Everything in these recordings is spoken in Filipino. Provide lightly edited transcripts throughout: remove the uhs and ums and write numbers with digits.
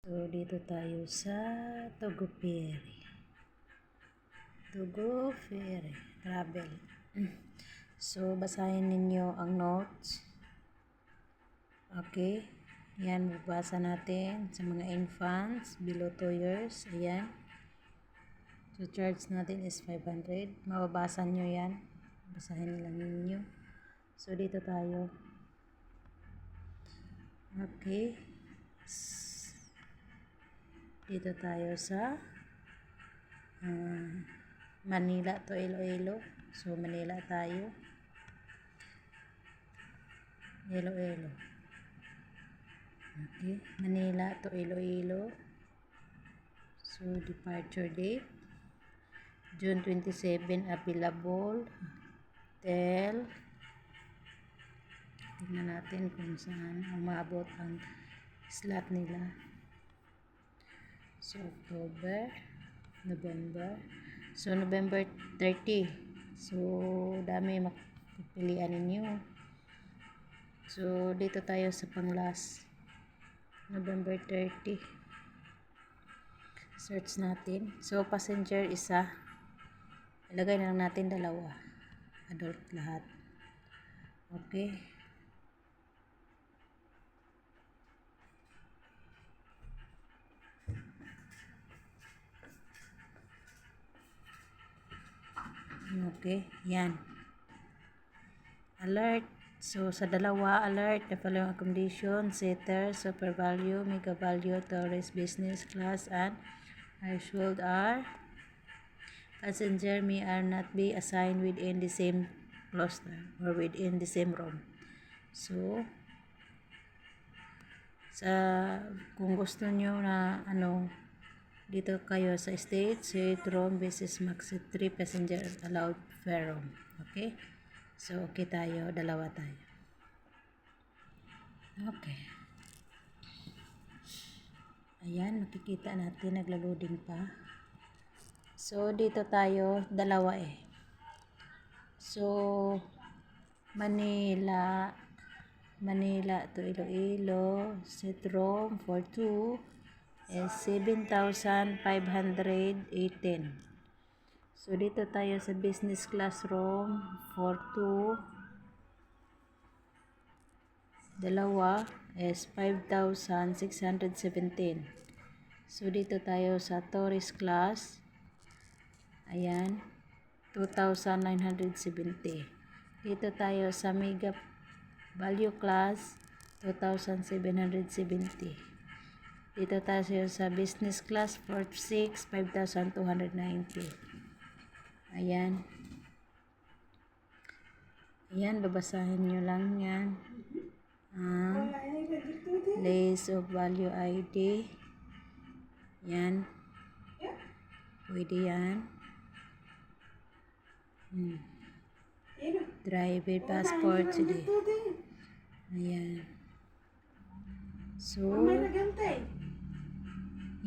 So, dito tayo sa Tuguferi. Tuguferi Travel. So, basahin ninyo ang notes. Okay. Yan, babasa natin sa mga infants below 2 years. Ayan. So, charge natin is 500. Mababasa nyo yan. Basahin lang ninyo. So, dito tayo. Okay. Dito tayo sa Manila to Iloilo. So, Manila tayo. Iloilo. Okay. Manila to Iloilo. So, departure date. June 27 available. Till. Tingnan natin kung saan umabot ang slot nila. So, October, November. So, November 30. So, dami makapilian ninyo. So, dito tayo sa pang-last. November 30. Search natin. So, passenger isa. Ilagay na lang natin dalawa. Adult lahat. Okay. Okay, yan. Alert. So, sa dalawa, alert, the following accommodation, seater, super value, mega value, tourist, business class, and household are passenger may are not be assigned within the same cluster or within the same room. So, kung gusto nyo na dito kayo sa state, suite room, business max 3 passenger allowed per room. Okay? So, okay tayo. Dalawa tayo. Okay. Ayan, makikita natin. Nagla-loading pa. So, dito tayo. Dalawa eh. So, Manila to Iloilo. Set room for 2 is 7,518. So, dito tayo sa business class room for 2. Dalawa is 5,617. So, dito tayo sa tourist class. Ayan. 2,970. Dito tayo sa mega value class. 2,770. Dito tayo sa business class for 6. 5,290. Ayan. Ayan, babasahin nyo lang yan. List of value ID. Yan. Pwede yan. Driver passport. Sige. Ayan. So,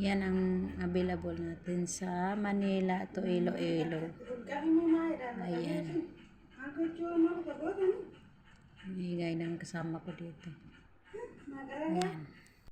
yan ang available natin sa Manila to Iloilo. Ayan. Bigay ng kasama ko dito. Ayan.